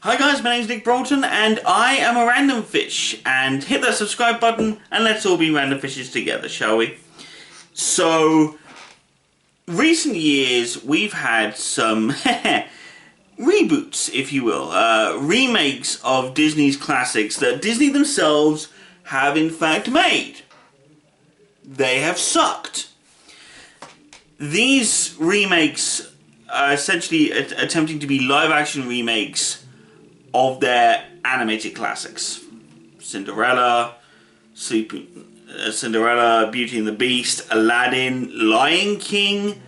Hi guys, my name's Nick Broughton and I am a Randomfish, and hit that subscribe button and let's all be Randomfishes together, shall we? So, recent years we've had some reboots, if you will, remakes of Disney's classics that Disney themselves have in fact made. They have sucked. These remakes are essentially attempting to be live-action remakes of their animated classics. Cinderella, Cinderella, Beauty and the Beast, Aladdin, Lion King.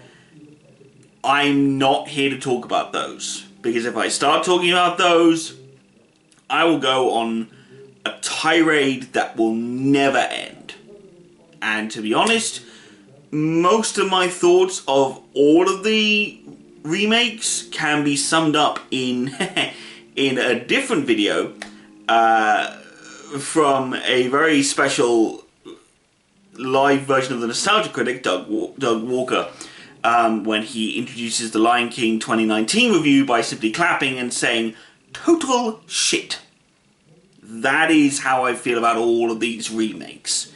I'm not here to talk about those, because if I start talking about those, I will go on a tirade that will never end. And to be honest, most of my thoughts of all of the remakes can be summed up in in a different video from a very special live version of the Nostalgia Critic, Doug Walker, when he introduces the Lion King 2019 review by simply clapping and saying, "Total shit." That is how I feel about all of these remakes.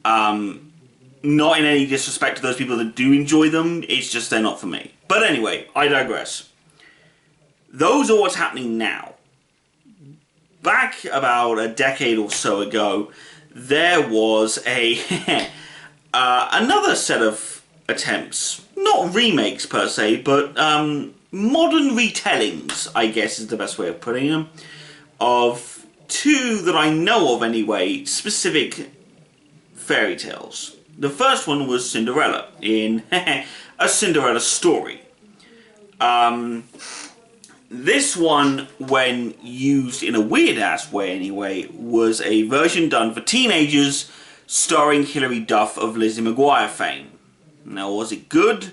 Not in any disrespect to those people that do enjoy them, it's just they're not for me. But anyway, I digress. Those are what's happening now. Back about a decade or so ago, there was a another set of attempts, not remakes per se, but modern retellings, I guess is the best way of putting them, of two that I know of anyway, specific fairy tales. The first one was Cinderella, in A Cinderella Story. This one, when used in a weird-ass way anyway, was a version done for teenagers starring Hilary Duff of Lizzie McGuire fame. Now, was it good?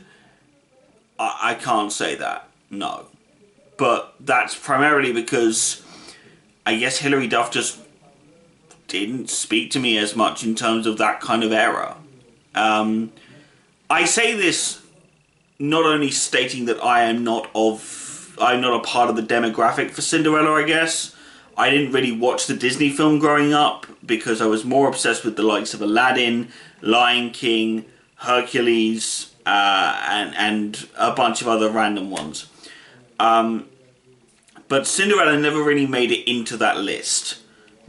I can't say that, no. But that's primarily because I guess Hilary Duff just didn't speak to me as much in terms of that kind of era. I say this not only stating that I'm not a part of the demographic for Cinderella, I guess. I didn't really watch the Disney film growing up because I was more obsessed with the likes of Aladdin, Lion King, Hercules, and a bunch of other random ones. But Cinderella never really made it into that list.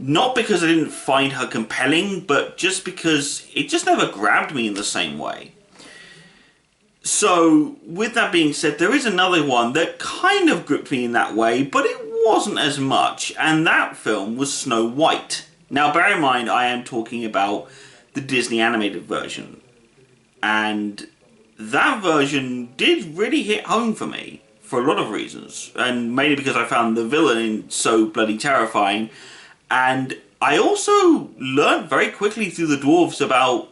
Not because I didn't find her compelling, but just because it just never grabbed me in the same way. So, with that being said, there is another one that kind of gripped me in that way, but it wasn't as much, and that film was Snow White. Now, bear in mind, I am talking about the Disney animated version. And that version did really hit home for me, for a lot of reasons. And mainly because I found the villain so bloody terrifying. And I also learned very quickly through the dwarves about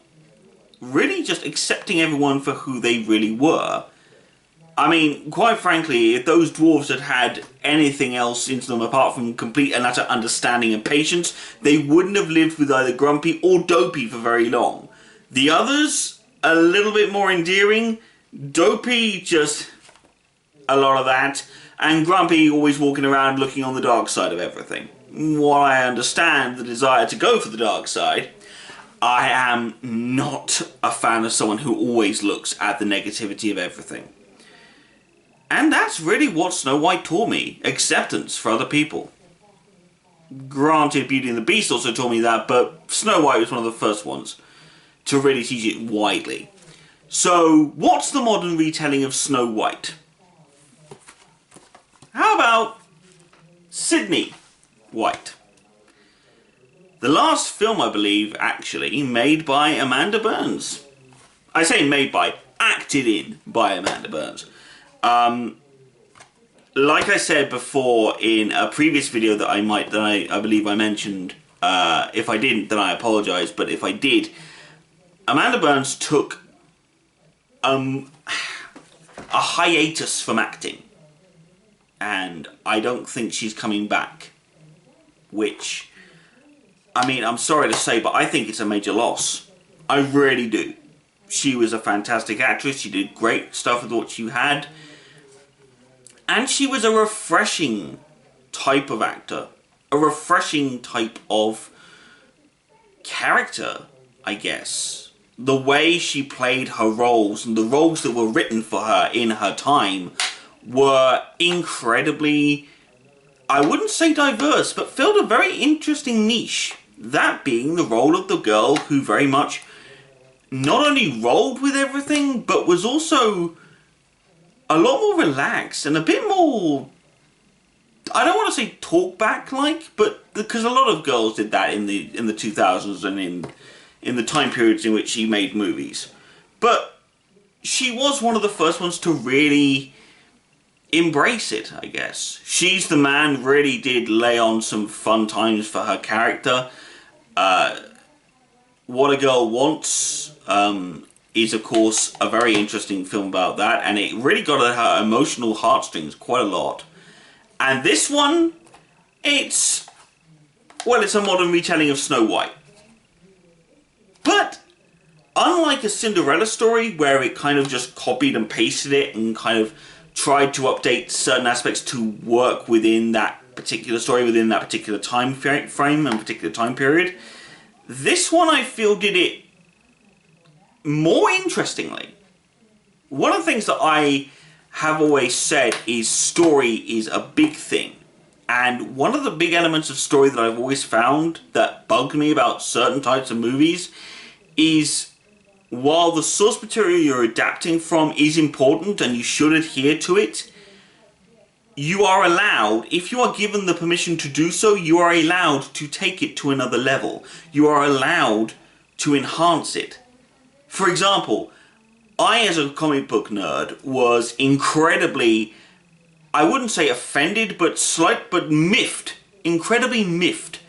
really just accepting everyone for who they really were. I mean, quite frankly, if those dwarves had had anything else into them apart from complete and utter understanding and patience, they wouldn't have lived with either Grumpy or Dopey for very long. The others, a little bit more endearing. Dopey, just a lot of that. And Grumpy always walking around looking on the dark side of everything. While I understand the desire to go for the dark side, I am not a fan of someone who always looks at the negativity of everything. And that's really what Snow White taught me. Acceptance for other people. Granted, Beauty and the Beast also taught me that, but Snow White was one of the first ones to really teach it widely. So, what's the modern retelling of Snow White? How about Sydney White? The last film, I believe, actually, made by Amanda Burns. I say made by, acted in by Amanda Burns. Like I said before in a previous video that I believe I mentioned, if I didn't, then I apologise, but if I did, Amanda Burns took a hiatus from acting. And I don't think she's coming back. Which, I mean, I'm sorry to say, but I think it's a major loss. I really do. She was a fantastic actress. She did great stuff with what she had. And she was a refreshing type of actor, a refreshing type of character, I guess. The way she played her roles and the roles that were written for her in her time were incredibly, I wouldn't say diverse, but filled a very interesting niche. That being the role of the girl who very much not only rolled with everything, but was also a lot more relaxed and a bit more, I don't want to say talk back like, but because a lot of girls did that in the 2000s and in the time periods in which she made movies. But she was one of the first ones to really embrace it, I guess. She's the Man really did lay on some fun times for her character. What a Girl Wants is, of course, a very interesting film about that, and it really got at her emotional heartstrings quite a lot. And this one, it's a modern retelling of Snow White. But unlike a Cinderella story, where it kind of just copied and pasted it and kind of tried to update certain aspects to work within that particular story, within that particular time frame and particular time period, this one I feel did it more interestingly. One of the things that I have always said is story is a big thing. And one of the big elements of story that I've always found that bugged me about certain types of movies is, while the source material you're adapting from is important and you should adhere to it, you are allowed, if you are given the permission to do so, you are allowed to take it to another level. You are allowed to enhance it. For example, I, as a comic book nerd, was incredibly, I wouldn't say offended, but miffed, incredibly miffed,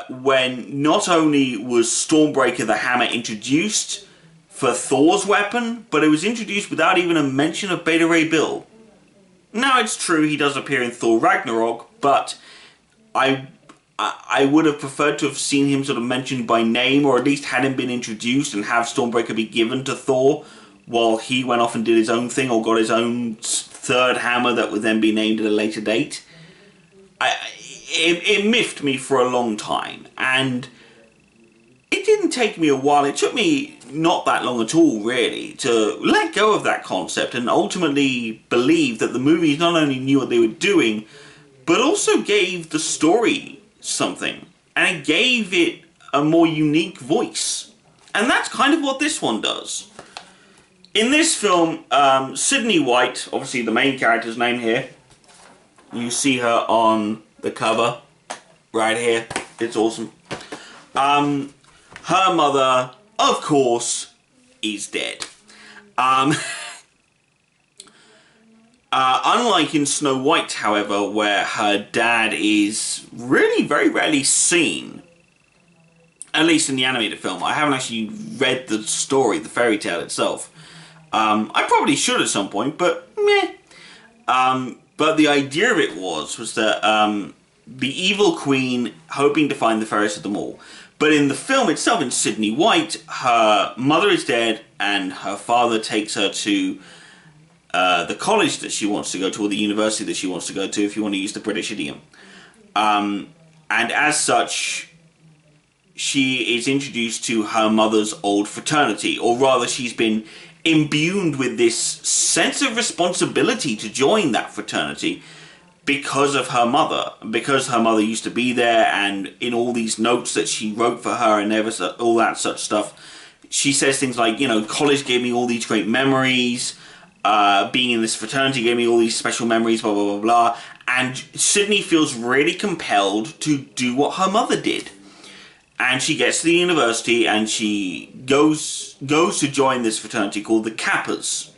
when not only was Stormbreaker the hammer introduced for Thor's weapon, but it was introduced without even a mention of Beta Ray Bill. Now, it's true he does appear in Thor Ragnarok, but I would have preferred to have seen him sort of mentioned by name, or at least had him been introduced and have Stormbreaker be given to Thor while he went off and did his own thing, or got his own third hammer that would then be named at a later date. It miffed me for a long time, and it didn't take me a while. It took me not that long at all, really, to let go of that concept and ultimately believe that the movies not only knew what they were doing, but also gave the story something, and it gave it a more unique voice. And that's kind of what this one does. In this film, Sydney White, obviously the main character's name here, you see her on the cover, right here, it's awesome. Her mother, of course, is dead. Unlike in Snow White, however, where her dad is really very rarely seen, at least in the animated film. I haven't actually read the story, the fairy tale itself. I probably should at some point, but meh. But the idea of it was that the evil queen, hoping to find the fairest of them all. But in the film itself, in Sydney White, her mother is dead, and her father takes her to the college that she wants to go to, or the university that she wants to go to, if you want to use the British idiom. And as such, she is introduced to her mother's old fraternity, or rather she's been imbued with this sense of responsibility to join that fraternity because of her mother. Because her mother used to be there, and in all these notes that she wrote for her and all that such stuff, she says things like, you know, college gave me all these great memories, being in this fraternity gave me all these special memories, blah, blah, blah, blah. And Sydney feels really compelled to do what her mother did. And she gets to the university, and she goes to join this fraternity called the Kappas.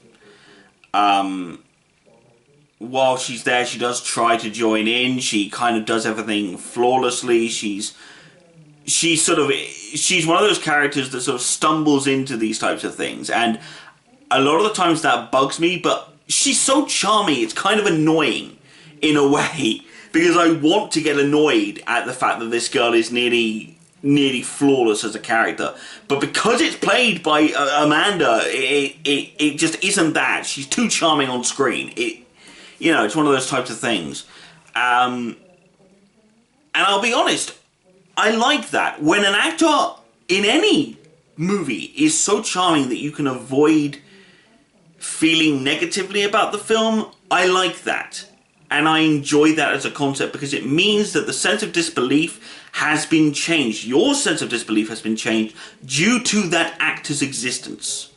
While she's there, she does try to join in. She kind of does everything flawlessly. She's one of those characters that sort of stumbles into these types of things. And a lot of the times that bugs me, but she's so charming, it's kind of annoying in a way. Because I want to get annoyed at the fact that this girl is nearly flawless as a character, but because it's played by Amanda, it just isn't that. She's too charming on screen. It's one of those types of things. And I'll be honest, I like that. When an actor in any movie is so charming that you can avoid feeling negatively about the film, I like that. And I enjoy that as a concept because it means that the sense of disbelief has been changed. Your sense of disbelief has been changed due to that actor's existence.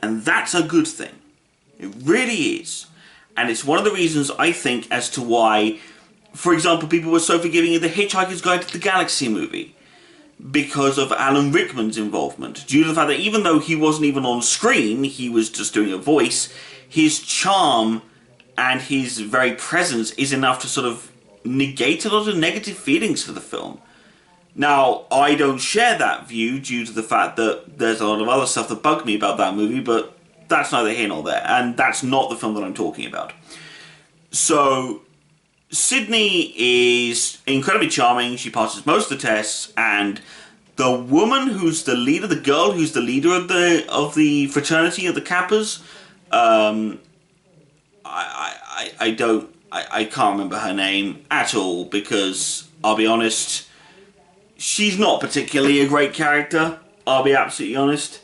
And that's a good thing. It really is. And it's one of the reasons, I think, as to why, for example, people were so forgiving in the Hitchhiker's Guide to the Galaxy movie. Because of Alan Rickman's involvement. Due to the fact that even though he wasn't even on screen, he was just doing a voice, his charm and his very presence is enough to sort of negate a lot of negative feelings for the film. Now, I don't share that view due to the fact that there's a lot of other stuff that bugged me about that movie, but that's neither here nor there, and that's not the film that I'm talking about. So, Sydney is incredibly charming, she passes most of the tests, and the woman who's the leader, the girl who's the leader of the fraternity of the Kappas, I can't remember her name at all, because, I'll be honest, she's not particularly a great character, I'll be absolutely honest.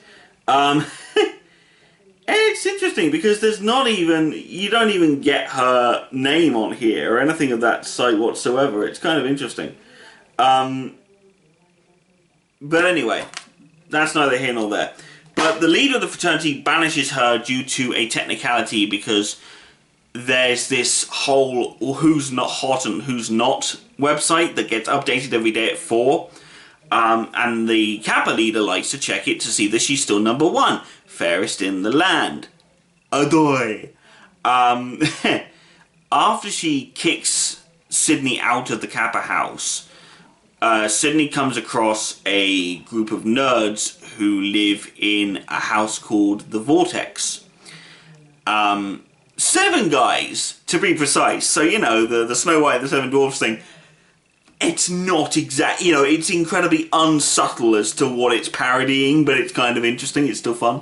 And it's interesting because there's not even, you don't even get her name on here or anything of that site whatsoever. It's kind of interesting. But anyway, that's neither here nor there. But the leader of the fraternity banishes her due to a technicality because there's this whole who's not hot and who's not website that gets updated every day at 4. And the Kappa leader likes to check it to see that she's still number 1. Fairest in the land. Adoy. After she kicks Sydney out of the Kappa house, Sydney comes across a group of nerds who live in a house called the Vortex. 7 guys, to be precise. So, you know, the Snow White and the 7 Dwarfs thing. It's not exact, you know, it's incredibly unsubtle as to what it's parodying, but it's kind of interesting, it's still fun.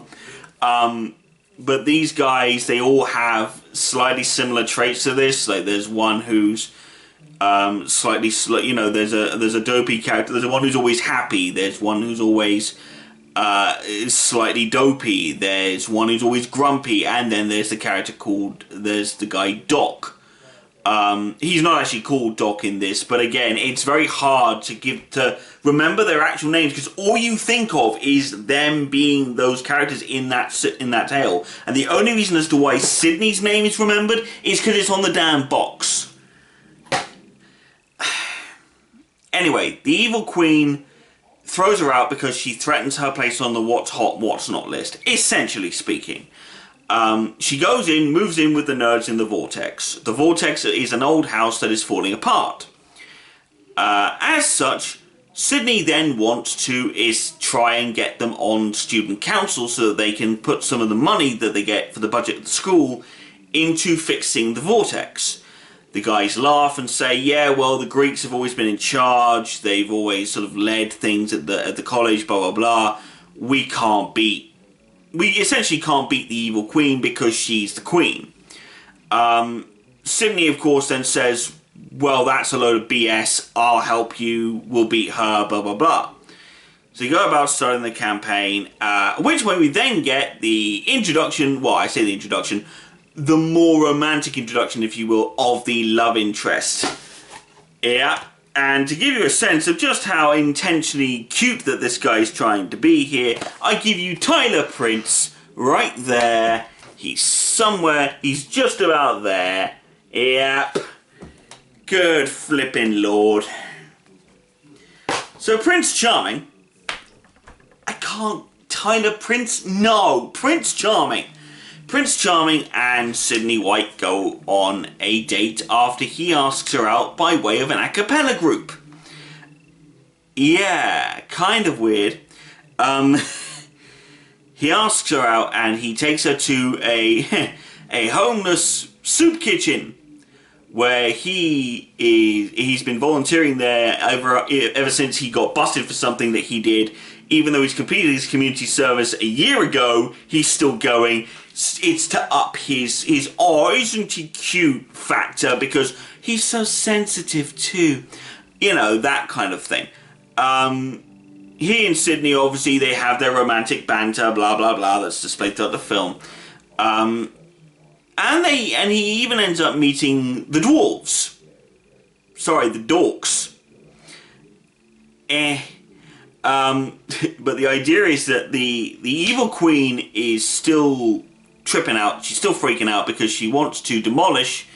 But these guys, they all have slightly similar traits to this. Like, there's one who's slightly, you know, there's a dopey character. There's one who's always happy. There's one who's always slightly dopey. There's one who's always grumpy. And then there's the character there's the guy Doc. He's not actually called Doc in this, but again, it's very hard to remember their actual names because all you think of is them being those characters in that tale. And the only reason as to why Sydney's name is remembered is because it's on the damn box. Anyway, the evil queen throws her out because she threatens her place on the what's hot, what's not list, essentially speaking. She goes in, moves in with the nerds in the Vortex. The Vortex is an old house that is falling apart. As such, Sydney then wants to try and get them on student council so that they can put some of the money that they get for the budget of the school into fixing the Vortex. The guys laugh and say, yeah, well, the Greeks have always been in charge. They've always sort of led things at the college, blah, blah, blah. We essentially can't beat the evil queen because she's the queen. Sydney, of course, then says, well, that's a load of BS. I'll help you. We'll beat her, blah, blah, blah. So you go about starting the campaign, which way we then get the introduction, well, I say the introduction, the more romantic introduction, if you will, of the love interest. Yeah. And to give you a sense of just how intentionally cute that this guy is trying to be here, I give you Tyler Prince right there. He's somewhere, he's just about there. Yep. Good flipping lord. So Prince Charming, Tyler Prince? No, Prince Charming. Prince Charming and Sydney White go on a date after he asks her out by way of an a cappella group. Yeah, kind of weird. He asks her out and he takes her to a homeless soup kitchen where he's been volunteering there ever since he got busted for something that he did. Even though he's completed his community service a year ago, he's still going. It's to up his oh, isn't he cute factor, because he's so sensitive too. You know, that kind of thing. He and Sydney, obviously, they have their romantic banter, blah, blah, blah, that's displayed throughout the film. And he even ends up meeting the dwarves. Sorry, the dorks. But the idea is that the evil queen is still tripping out. She's still freaking out because she wants to demolish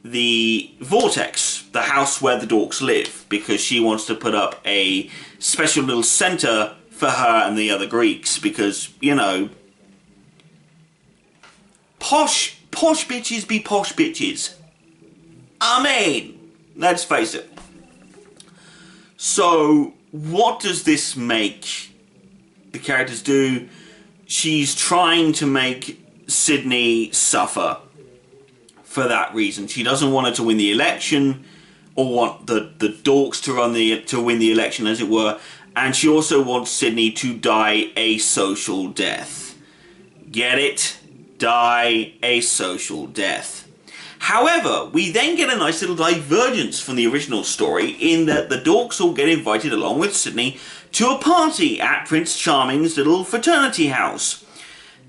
the vortex, the house where the dorks live, because she wants to put up a special little center for her and the other Greeks, because, you know, posh bitches be posh bitches. I mean, let's face it. So, what does this make the characters do? She's trying to make Sydney suffer for that reason. She doesn't want her to win the election, or want the dorks to win the election, as it were. And she also wants Sydney to die a social death. Get it? Die a social death. However, we then get a nice little divergence from the original story in that the dorks all get invited along with Sydney to a party at Prince Charming's little fraternity house.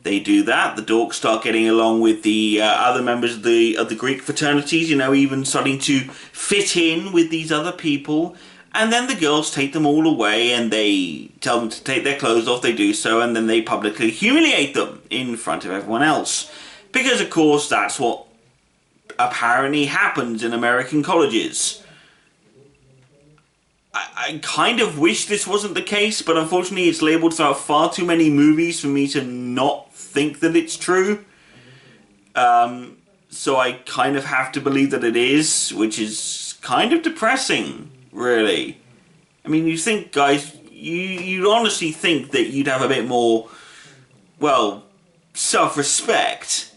They do that, the dorks start getting along with the other members of the Greek fraternities, you know, even starting to fit in with these other people. And then the girls take them all away and they tell them to take their clothes off, they do so, and then they publicly humiliate them in front of everyone else. Because, of course, that's what apparently happens in American colleges. I kind of wish this wasn't the case, but unfortunately it's labelled throughout far too many movies for me to not think that it's true. So I kind of have to believe that it is, which is kind of depressing, really. I mean, you think, guys, you'd honestly think that you'd have a bit more, well, self-respect,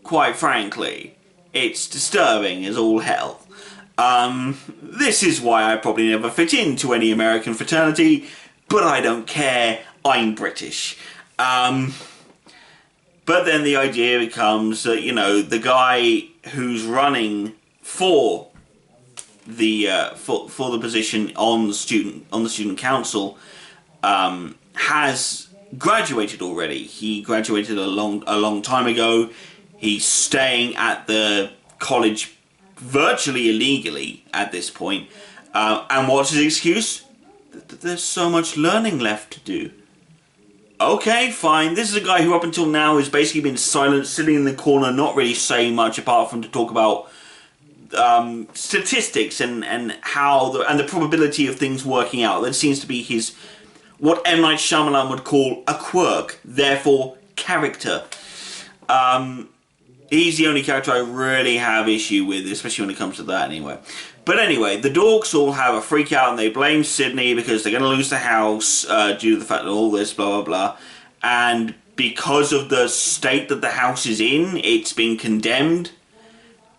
quite frankly. It's disturbing as all hell. This is why I probably never fit into any American fraternity, but I don't care, I'm British. But then the idea becomes that, you know, the guy who's running for the for the position on the student council has graduated already. He graduated a long time ago. He's staying at the college virtually illegally at this point. And what's his excuse? There's so much learning left to do. Okay, fine. This is a guy who up until now has basically been silent, sitting in the corner, not really saying much apart from to talk about statistics and how the probability of things working out. That seems to be his, what M. Night Shyamalan would call a quirk, therefore character. He's the only character I really have issue with, especially when it comes to that anyway. But anyway, the dorks all have a freak out and they blame Sydney because they're going to lose the house due to the fact that all this, blah, blah, blah. And because of the state that the house is in, it's been condemned.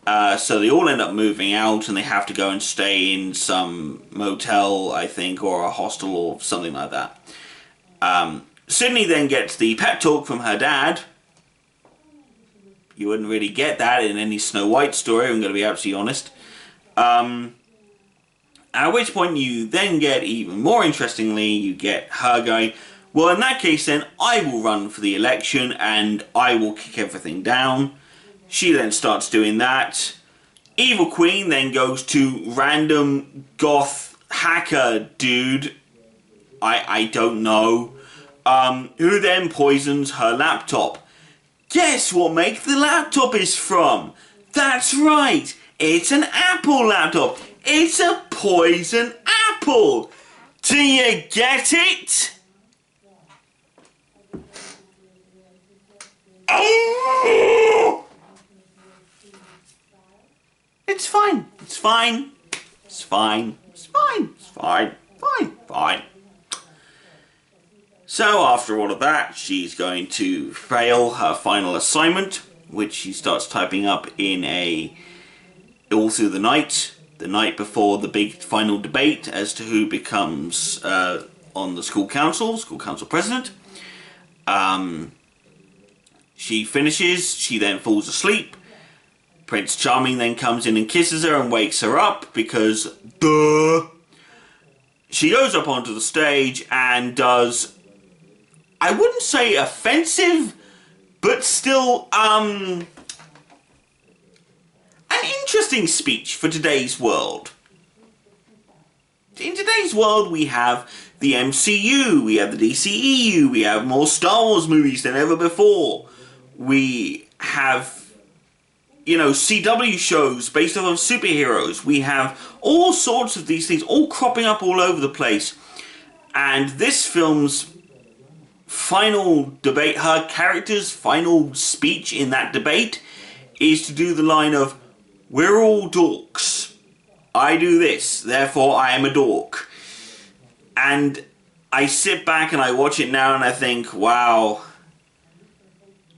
So they all end up moving out and they have to go and stay in some motel, I think, or a hostel or something like that. Sydney then gets the pep talk from her dad. You wouldn't really get that in any Snow White story, I'm going to be absolutely honest. At which point you then get, even more interestingly, you get her going, well, in that case then, I will run for the election and I will kick everything down. She then starts doing that. Evil Queen then goes to random goth hacker dude, I don't know, who then poisons her laptop. Guess what make the laptop is from? That's right, it's an Apple laptop. It's a poison apple. Do you get it? Oh! It's fine. It's fine. It's fine. It's fine. It's fine. Fine. Fine. So after all of that, she's going to fail her final assignment, which she starts typing up in all through the night before the big final debate as to who becomes on the school council president. She finishes, she then falls asleep, Prince Charming then comes in and kisses her and wakes her up because, duh. She goes up onto the stage and does, I wouldn't say offensive, but still, an interesting speech for today's world. In today's world, we have the MCU, we have the DCEU, we have more Star Wars movies than ever before. We have, you know, CW shows based off of superheroes. We have all sorts of these things all cropping up all over the place. And this film's final debate, her character's final speech in that debate, is to do the line of, "We're all dorks. I do this, therefore I am a dork." And I sit back and I watch it now and I think, wow,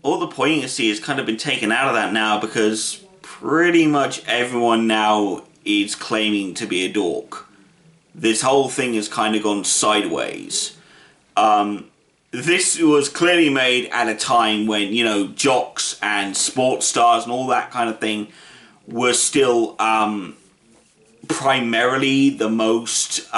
all the poignancy has kind of been taken out of that now, because pretty much everyone now is claiming to be a dork. This whole thing has kind of gone sideways. This was clearly made at a time when, you know, jocks and sports stars and all that kind of thing were still primarily the most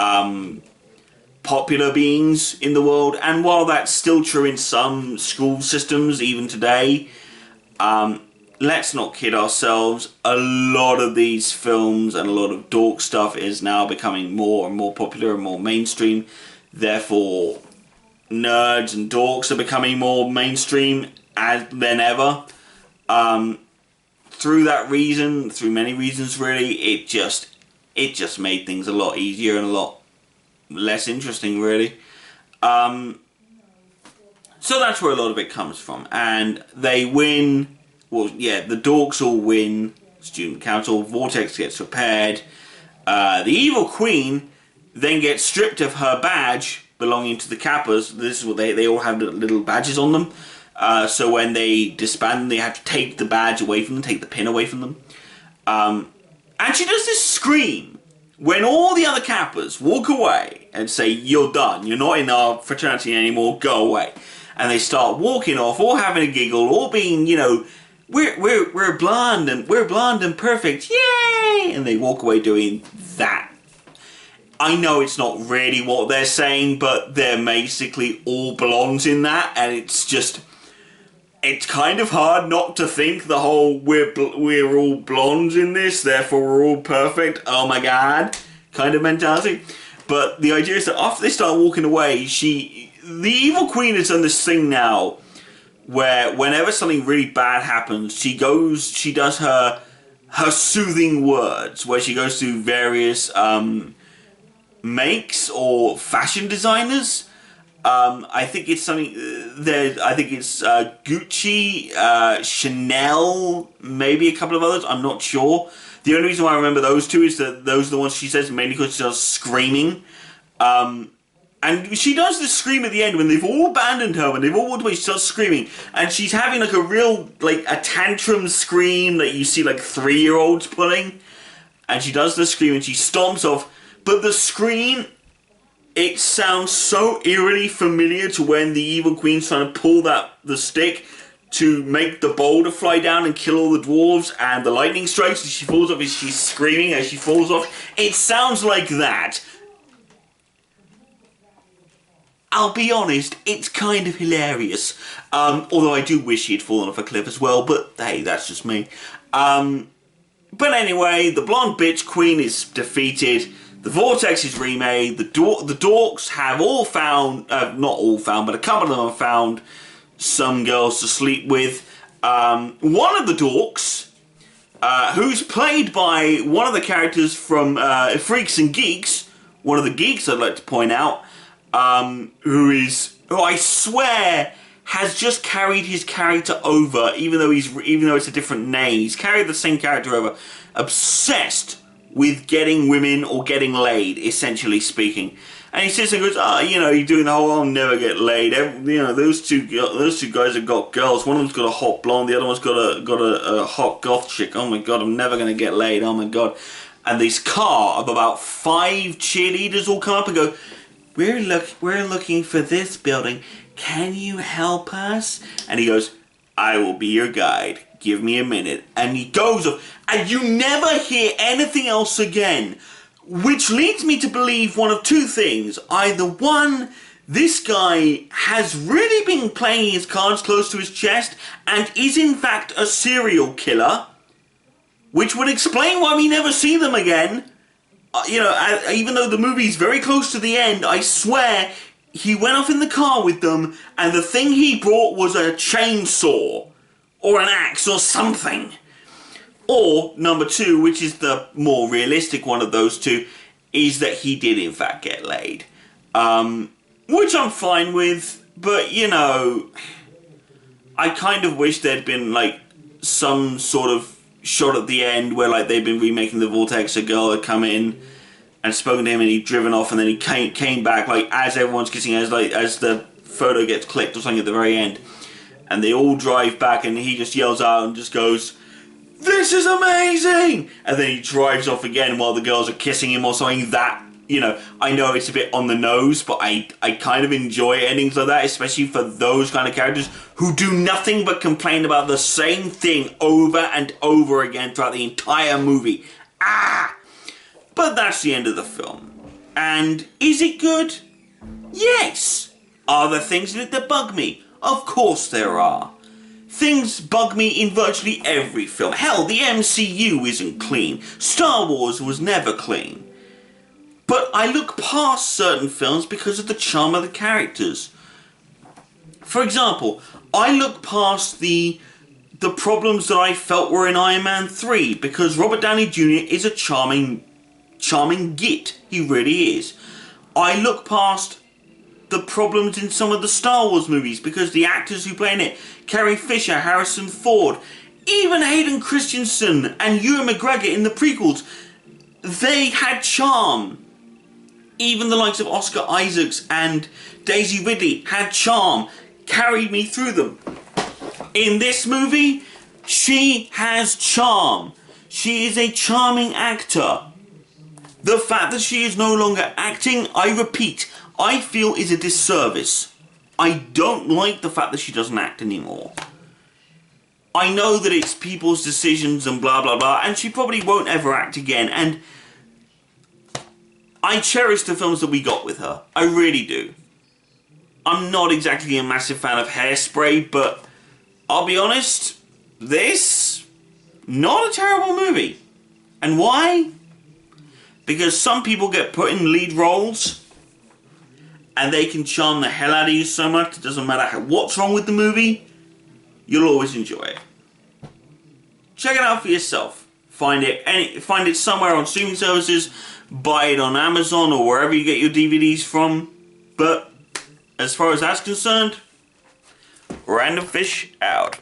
popular beings in the world. And while that's still true in some school systems even today, let's not kid ourselves. A lot of these films and a lot of dork stuff is now becoming more and more popular and more mainstream. Therefore, nerds and dorks are becoming more mainstream than ever. Through that reason, through many reasons really, it just made things a lot easier and a lot less interesting, really. So that's where a lot of it comes from. And they win. Well, yeah, the dorks all win. Student council. Vortex gets repaired. The evil queen then gets stripped of her badge belonging to the Kappas. This is what they all have little badges on them. So when they disband, they have to take the badge away from them, take the pin away from them. And she does this scream when all the other Kappas walk away and say, "You're done, you're not in our fraternity anymore, go away." And they start walking off, all having a giggle, all being, you know, we're blonde and perfect, yay! And they walk away doing that. I know it's not really what they're saying, but they're basically all blondes in that, and it's kind of hard not to think the whole we're all blondes in this, therefore we're all perfect, oh my god, kind of mentality. But the idea is that after they start walking away, the evil queen has done this thing now where whenever something really bad happens, she does her soothing words, where she goes to various makes or fashion designers. I think it's something I think it's Gucci, Chanel, maybe a couple of others. I'm not sure. The only reason why I remember those two is that those are the ones she says, mainly because she does screaming. And she does this scream at the end when they've all abandoned her, when they've all walked away. She starts screaming, and she's having like a real a tantrum scream that you see like 3-year-olds pulling. And she does the scream and she stomps off, but the scream, it sounds so eerily familiar to when the evil queen's trying to pull the stick to make the boulder fly down and kill all the dwarves, and the lightning strikes and she falls off, and she's screaming as she falls off. It sounds like that. I'll be honest, it's kind of hilarious. Although I do wish he had fallen off a cliff as well, but hey, that's just me. But anyway, the blonde bitch queen is defeated. The Vortex is remade. The dorks have all found, not all found, but a couple of them have found some girls to sleep with. One of the dorks, who's played by one of the characters from Freaks and Geeks, one of the geeks I'd like to point out, who I swear has just carried his character over, even though it's a different name. He's carried the same character over, obsessed with getting women or getting laid, essentially speaking. And he sits and goes, you're doing the whole, I'll never get laid. Those two guys have got girls. One of them's got a hot blonde, the other one's got a hot goth chick. Oh my god, I'm never gonna get laid. Oh my god. And this car of about 5 cheerleaders all come up and go, we're looking for this building. Can you help us? And he goes, I will be your guide. give me a minute. And he goes off, and you never hear anything else again. Which leads me to believe one of two things. Either one, this guy has really been playing his cards close to his chest and is in fact a serial killer, which would explain why we never see them again. You know, even though the movie's very close to the end, I swear he went off in the car with them and the thing he brought was a chainsaw or an axe or something. Or, number two, which is the more realistic one of those two, is that he did in fact get laid. Which I'm fine with, but, you know, I kind of wish there'd been, like, some sort of shot at the end where, like, they'd been remaking the Vortex, a girl had come in and spoken to him and he'd driven off and then he came back, like, as everyone's kissing, as the photo gets clicked or something at the very end. And they all drive back and he just yells out and just goes, "This is amazing!" And then he drives off again while the girls are kissing him or something. That, you know, I know it's a bit on the nose, but I kind of enjoy endings like that, especially for those kind of characters who do nothing but complain about the same thing over and over again throughout the entire movie. But that's the end of the film. And is it good? Yes! Are there things in it that bug me? Of course there are. Things bug me in virtually every film. Hell, the MCU isn't clean. Star Wars was never clean. But I look past certain films because of the charm of the characters. For example, I look past the problems that I felt were in Iron Man 3 because Robert Downey Jr. is a charming git. He really is. I look past the problems in some of the Star Wars movies because the actors who play in it, Carrie Fisher, Harrison Ford, even Hayden Christensen and Ewan McGregor in the prequels, they had charm. Even the likes of Oscar Isaacs and Daisy Ridley had charm, carried me through them. In this movie, she has charm. She is a charming actor. The fact that she is no longer acting, I repeat, I feel is a disservice. I don't like the fact that she doesn't act anymore. I know that it's people's decisions and blah blah blah, and she probably won't ever act again, and I cherish the films that we got with her. I really do. I'm not exactly a massive fan of Hairspray, but I'll be honest, this, not a terrible movie. And why? Because some people get put in lead roles and they can charm the hell out of you so much, it doesn't matter what's wrong with the movie, you'll always enjoy it. Check it out for yourself. Find it somewhere on streaming services, buy it on Amazon or wherever you get your DVDs from. But as far as that's concerned, Randomfish out.